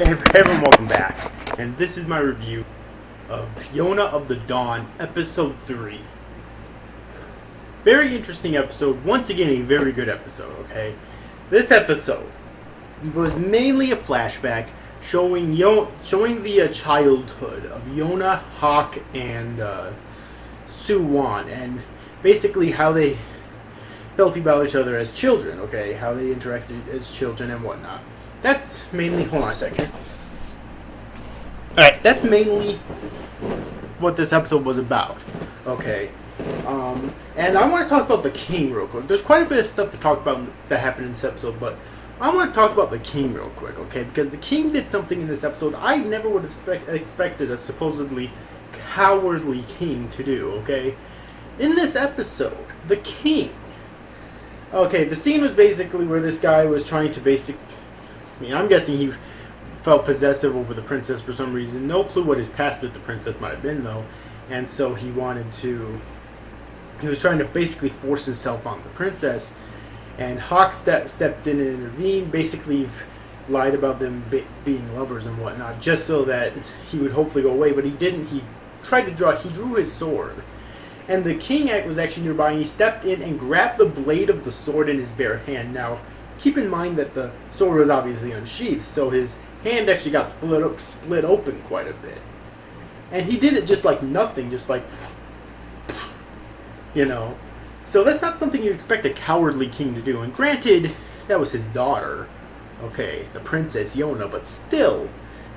Everyone, welcome back. And this is my review of Yona of the Dawn, Episode 3. Very interesting episode. Once again, a very good episode, okay? This episode was mainly a flashback showing the childhood of Yona, Hawk, and Su-Wan, and basically how they felt about each other as children, okay? How they interacted as children and whatnot. That's mainly... Hold on a second. Alright, that's mainly what this episode was about. Okay. And I want to talk about the king real quick. There's quite a bit of stuff to talk about that happened in this episode, but I want to talk about the king real quick, okay? Because the king did something in this episode I never would have expected a supposedly cowardly king to do, okay? In this episode, the king... Okay, the scene was basically where this guy was trying to I'm guessing he felt possessive over the princess for some reason. No clue what his past with the princess might have been, though. And so he was trying to basically force himself on the princess. And Hawk stepped in and intervened, basically lied about them being lovers and whatnot, just so that he would hopefully go away. But he didn't. He drew his sword. And the king was actually nearby, and he stepped in and grabbed the blade of the sword in his bare hand. Now, keep in mind that the sword was obviously unsheathed, so his hand actually got split open quite a bit. And he did it just like nothing, just like, you know. So that's not something you expect a cowardly king to do. And granted, that was his daughter, okay, the Princess Yona, but still,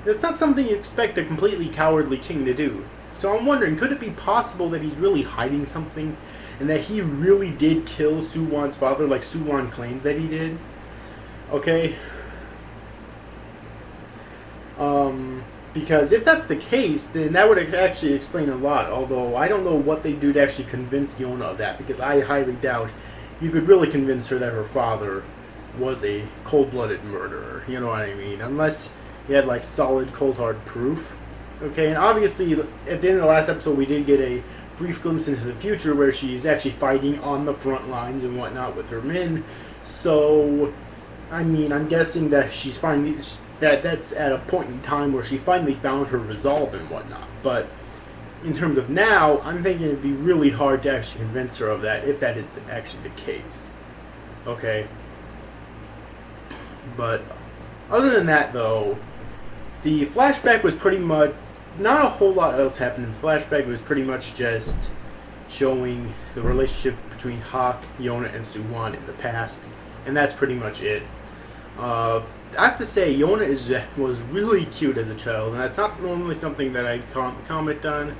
that's not something you expect a completely cowardly king to do. So I'm wondering, could it be possible that he's really hiding something, and that he really did kill Su-Wan's father, like Su-Wan claims that he did? Okay. Because if that's the case, then that would actually explain a lot. Although I don't know what they do to actually convince Yona of that, because I highly doubt you could really convince her that her father was a cold-blooded murderer. You know what I mean? Unless you had like solid, cold-hard proof. Okay, and obviously at the end of the last episode, we did get a brief glimpse into the future where she's actually fighting on the front lines and whatnot with her men. So, I mean, I'm guessing that she's finally... That's at a point in time where she finally found her resolve and whatnot. But in terms of now, I'm thinking it'd be really hard to actually convince her of that, if that is actually the case. Okay? But other than that, though, the flashback was pretty much... Not a whole lot else happened in the flashback. It was pretty much just showing the relationship between Hawk, Yona, and Su-Wan in the past. And that's pretty much it. I have to say, Yona was really cute as a child, and that's not normally something that I comment on,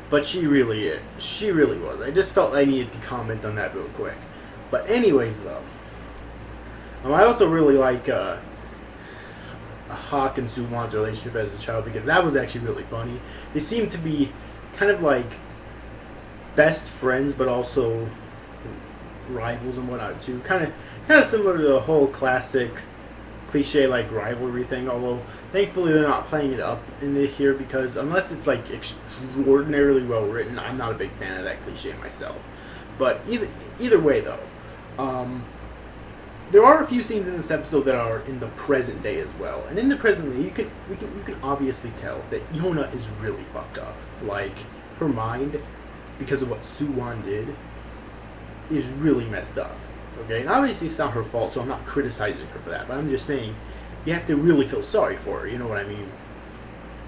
but she really is. She really was. I just felt I needed to comment on that real quick. But anyways, though, I also really like Hawk and Su-Wan's relationship as a child, because that was actually really funny. They seemed to be kind of like best friends, but also rivals and whatnot too. Kind of similar to the whole classic cliche like rivalry thing, although thankfully they're not playing it up in here, because unless it's like extraordinarily well written, I'm not a big fan of that cliche myself. But either way though, there are a few scenes in this episode that are in the present day as well, and in the present day you can obviously tell that Yona is really fucked up. Like, her mind, because of what Su-Wan did, is really messed up. Okay, and obviously it's not her fault, so I'm not criticizing her for that, but I'm just saying you have to really feel sorry for her, you know what I mean?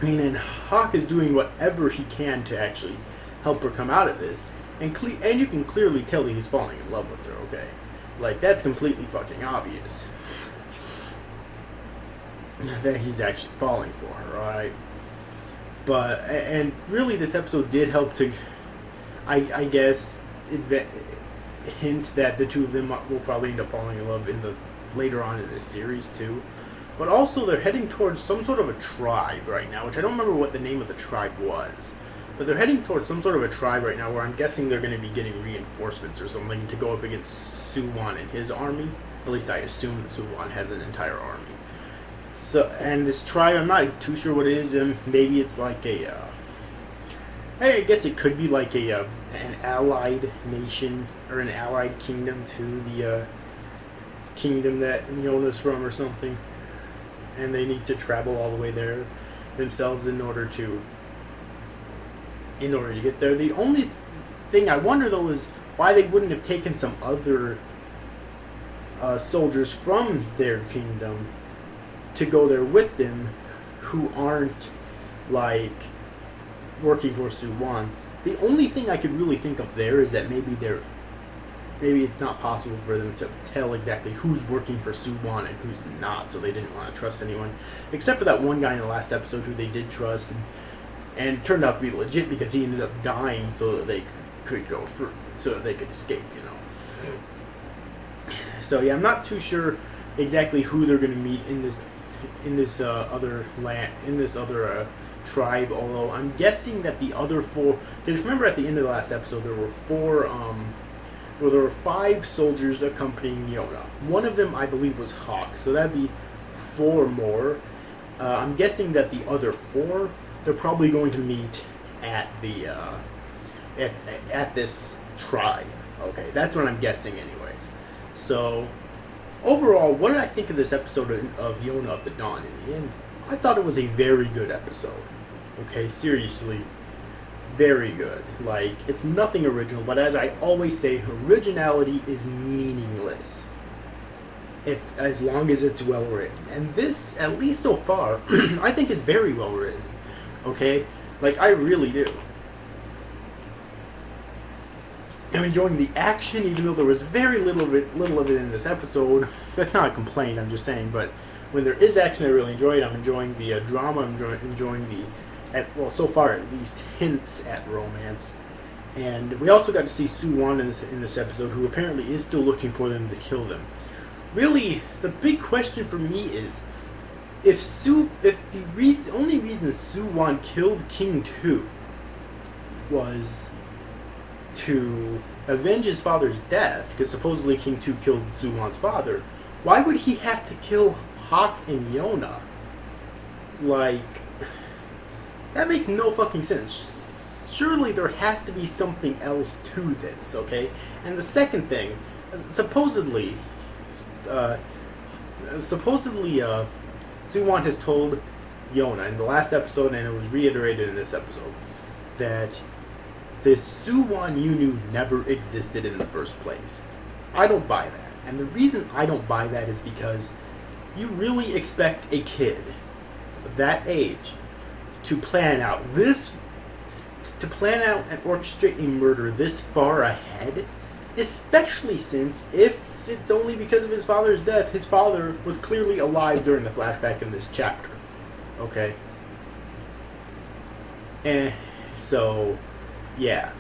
And Hawk is doing whatever he can to actually help her come out of this, and you can clearly tell that he's falling in love with her, okay? Like, that's completely fucking obvious that he's actually falling for her, alright? But, and really this episode did help to, I guess, hint that the two of them will probably end up falling in love later on in this series too. But also they're heading towards some sort of a tribe right now, which I don't remember what the name of the tribe was. But they're heading towards some sort of a tribe right now where I'm guessing they're going to be getting reinforcements or something to go up against Su-Wan and his army. At least I assume that Su-Wan has an entire army. So, and this tribe, I'm not too sure what it is. Maybe it's like I guess it could be like an allied nation or an allied kingdom to the kingdom that Yona's from or something. and they need to travel all the way there themselves in order to get there. The only thing I wonder though is why they wouldn't have taken some other soldiers from their kingdom to go there with them, who aren't like working for Suwon. The only thing I could really think of there is that maybe it's not possible for them to tell exactly who's working for Suwon and who's not, so they didn't want to trust anyone, except for that one guy in the last episode who they did trust, and turned out to be legit because he ended up dying so that they could go through, so that they could escape, you know. So yeah, I'm not too sure exactly who they're going to meet in this other tribe. Although I'm guessing that the other four, because remember at the end of the last episode there were there were 5 soldiers accompanying Yona. One of them I believe was Hawk, so that'd be 4 more. I'm guessing that the other 4 they're probably going to meet at the at this tribe. Okay, that's what I'm guessing anyways. So overall, what did I think of this episode of Yona of the Dawn? In the end, I thought it was a very good episode. Okay, seriously, very good. Like, it's nothing original, but as I always say, originality is meaningless as long as it's well written. And this, at least so far, I think is very well written. Okay, like I really do. I'm enjoying the action, even though there was very little of it in this episode. That's not a complaint, I'm just saying. But when there is action, I really enjoy it. I'm enjoying the drama. I'm enjoying well, so far at least, hints at romance. And we also got to see Suwon in this episode, who apparently is still looking for them to kill them. Really, the big question for me is, if the only reason Suwon killed King 2 was to avenge his father's death, because supposedly King 2 killed Suwon's father, why would he have to kill Hawk and Yona? Like, that makes no fucking sense. Surely there has to be something else to this, okay? And the second thing, supposedly Suwon has told Yona in the last episode, and it was reiterated in this episode, that the Suwon you knew never existed in the first place. I don't buy that. And the reason I don't buy that is because you really expect a kid of that age to plan out and orchestrate a murder this far ahead, especially since, if it's only because of his father's death, his father was clearly alive during the flashback in this chapter. Okay? So yeah.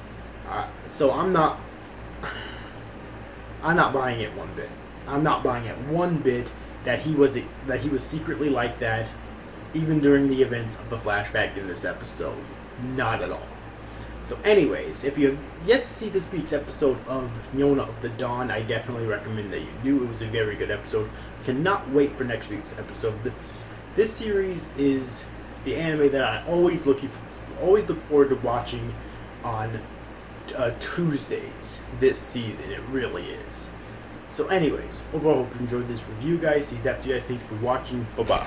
So I'm not buying it one bit. I'm not buying it one bit that he was secretly like that, even during the events of the flashback in this episode. Not at all. So anyways, if you have yet to see this week's episode of Yona of the Dawn, I definitely recommend that you do. It was a very good episode. Cannot wait for next week's episode. This series is the anime that I always look forward to watching on Tuesdays this season. It really is. So anyways, overall, hope you enjoyed this review, guys. These after you guys, thank you for watching. Bye bye.